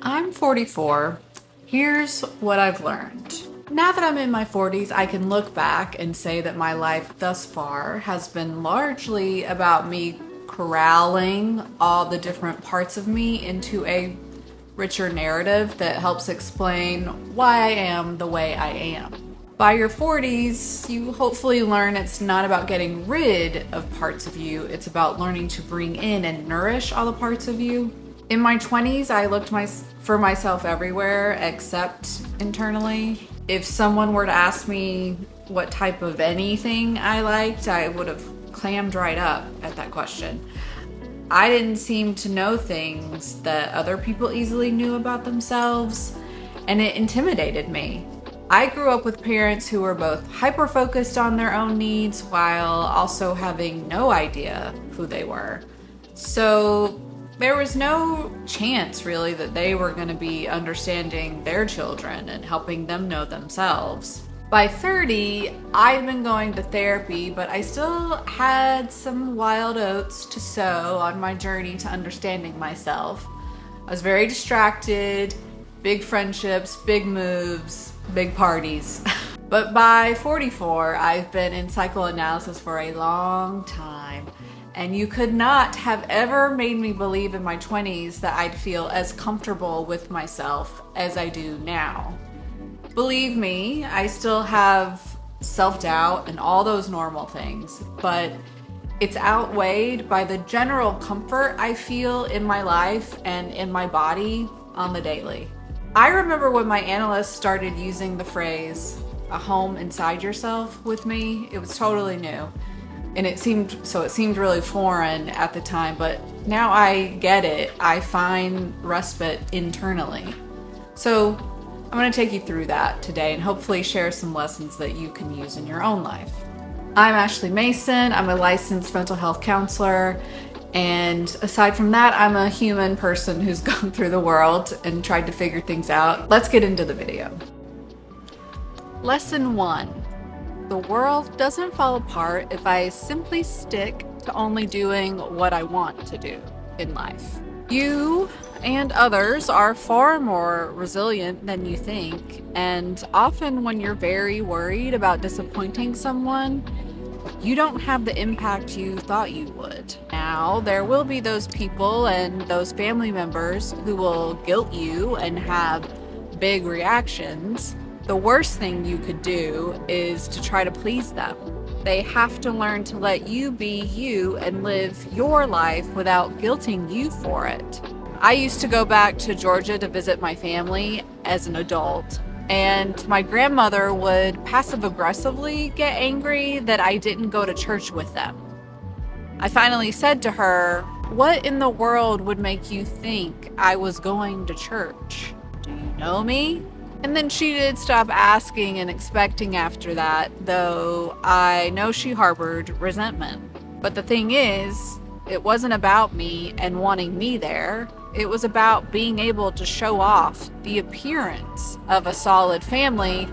I'm 44. Here's what I've learned. Now that I'm in my 40s, I can look back and say that my life thus far has been largely about me corralling all the different parts of me into a richer narrative that helps explain why I am the way I am. By your 40s, you hopefully learn it's not about getting rid of parts of you, it's about learning to bring in and nourish all the parts of you. In my 20s, I looked for myself everywhere except internally. If someone were to ask me what type of anything I liked, I would have clammed right up at that question. I didn't seem to know things that other people easily knew about themselves, and it intimidated me. I grew up with parents who were both hyper-focused on their own needs while also having no idea who they were. So there was no chance really that they were going to be understanding their children and helping them know themselves. By 30, I'd been going to therapy, but I still had some wild oats to sow on my journey to understanding myself. I was very distracted, big friendships, big moves, big parties. But by 44, I've been in psychoanalysis for a long time. And you could not have ever made me believe in my 20s that I'd feel as comfortable with myself as I do now. Believe me, I still have self-doubt and all those normal things, but it's outweighed by the general comfort I feel in my life and in my body on the daily. I remember when my analyst started using the phrase, a home inside yourself with me, it was totally new. And it seemed really foreign at the time, but now I get it. I find respite internally. So I'm going to take you through that today and hopefully share some lessons that you can use in your own life. I'm Ashley Mason. I'm a licensed mental health counselor. And aside from that, I'm a human person who's gone through the world and tried to figure things out. Let's get into the video. Lesson 1. The world doesn't fall apart if I simply stick to only doing what I want to do in life. You and others are far more resilient than you think, and often when you're very worried about disappointing someone, you don't have the impact you thought you would. Now, there will be those people and those family members who will guilt you and have big reactions. The worst thing you could do is to try to please them. They have to learn to let you be you and live your life without guilting you for it. I used to go back to Georgia to visit my family as an adult, and my grandmother would passive-aggressively get angry that I didn't go to church with them. I finally said to her, "What in the world would make you think I was going to church? Do you know me?" And then she did stop asking and expecting after that, though I know she harbored resentment. But the thing is, it wasn't about me and wanting me there. It was about being able to show off the appearance of a solid family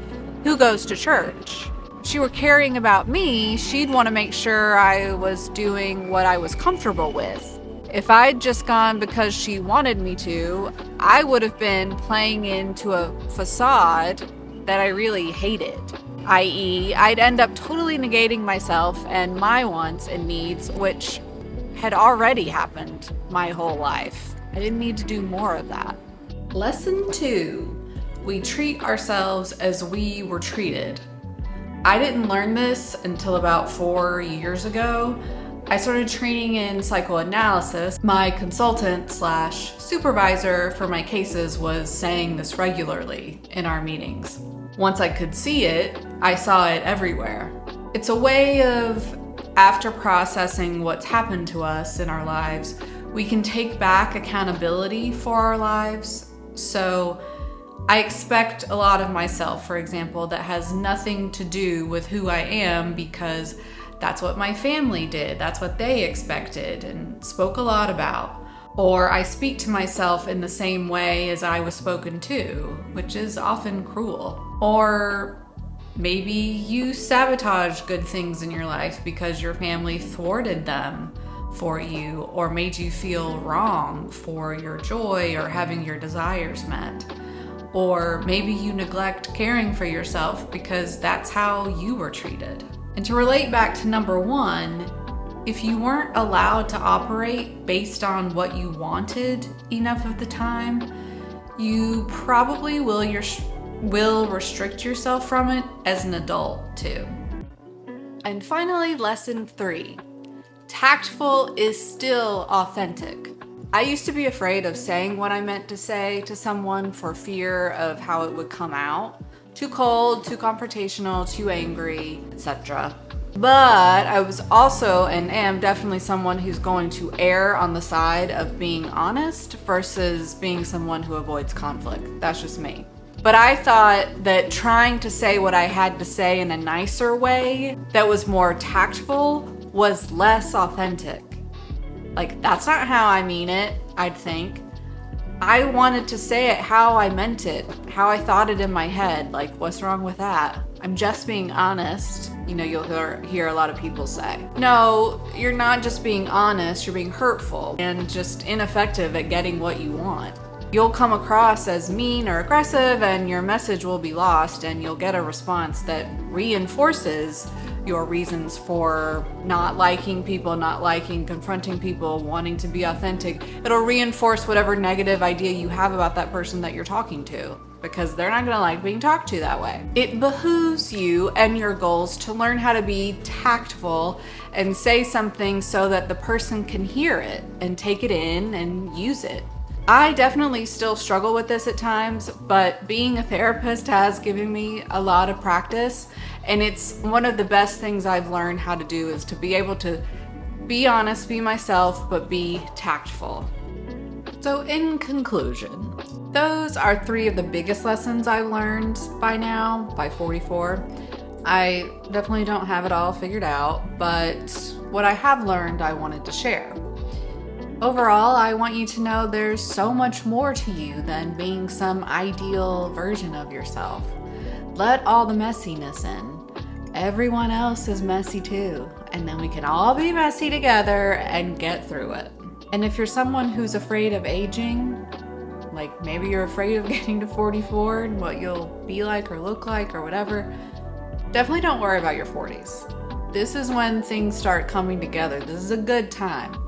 who goes to church. If she were caring about me, she'd want to make sure I was doing what I was comfortable with. If I'd just gone because she wanted me to, I would have been playing into a facade that I really hated. i.e., I'd end up totally negating myself and my wants and needs, which had already happened my whole life. I didn't need to do more of that. Lesson 2. We treat ourselves as we were treated. I didn't learn this until about 4 years ago. I started training in psychoanalysis. My consultant/supervisor for my cases was saying this regularly in our meetings. Once I could see it, I saw it everywhere. It's a way of, after processing what's happened to us in our lives, we can take back accountability for our lives. So I expect a lot of myself, for example, that has nothing to do with who I am because that's what my family did, that's what they expected and spoke a lot about. Or I speak to myself in the same way as I was spoken to, which is often cruel. Or maybe you sabotage good things in your life because your family thwarted them for you or made you feel wrong for your joy or having your desires met. Or maybe you neglect caring for yourself because that's how you were treated. And to relate back to number one, if you weren't allowed to operate based on what you wanted enough of the time, you probably will restrict yourself from it as an adult too. And finally, lesson 3. Tactful is still authentic. I used to be afraid of saying what I meant to say to someone for fear of how it would come out. Too cold, too confrontational, too angry, etc. But I was also and am definitely someone who's going to err on the side of being honest versus being someone who avoids conflict. That's just me. But I thought that trying to say what I had to say in a nicer way that was more tactful was less authentic. Like, that's not how I mean it, I'd think. I wanted to say it how I meant it, how I thought it in my head. Like, what's wrong with that? I'm just being honest. You know, you'll hear a lot of people say. No, you're not just being honest, you're being hurtful and just ineffective at getting what you want. You'll come across as mean or aggressive and your message will be lost, and you'll get a response that reinforces your reasons for not liking people, not liking, confronting people, wanting to be authentic. It'll reinforce whatever negative idea you have about that person that you're talking to, because they're not gonna like being talked to that way. It behooves you and your goals to learn how to be tactful and say something so that the person can hear it and take it in and use it. I definitely still struggle with this at times, but being a therapist has given me a lot of practice, and it's one of the best things I've learned how to do is to be able to be honest, be myself, but be tactful. So in conclusion, those are 3 of the biggest lessons I've learned by now, by 44. I definitely don't have it all figured out, but what I have learned I wanted to share. Overall, I want you to know there's so much more to you than being some ideal version of yourself. Let all the messiness in. Everyone else is messy too, and then we can all be messy together and get through it. And if you're someone who's afraid of aging, like maybe you're afraid of getting to 44 and what you'll be like or look like or whatever, definitely don't worry about your 40s. This is when things start coming together. This is a good time.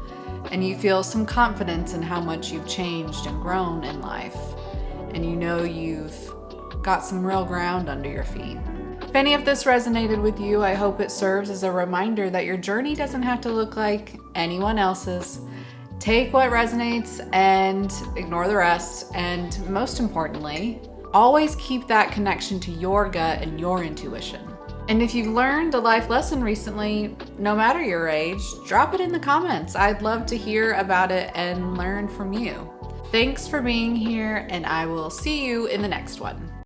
And you feel some confidence in how much you've changed and grown in life. And you know you've got some real ground under your feet. If any of this resonated with you, I hope it serves as a reminder that your journey doesn't have to look like anyone else's. Take what resonates and ignore the rest. And most importantly, always keep that connection to your gut and your intuition. And if you've learned a life lesson recently, no matter your age, drop it in the comments. I'd love to hear about it and learn from you. Thanks for being here, and I will see you in the next one.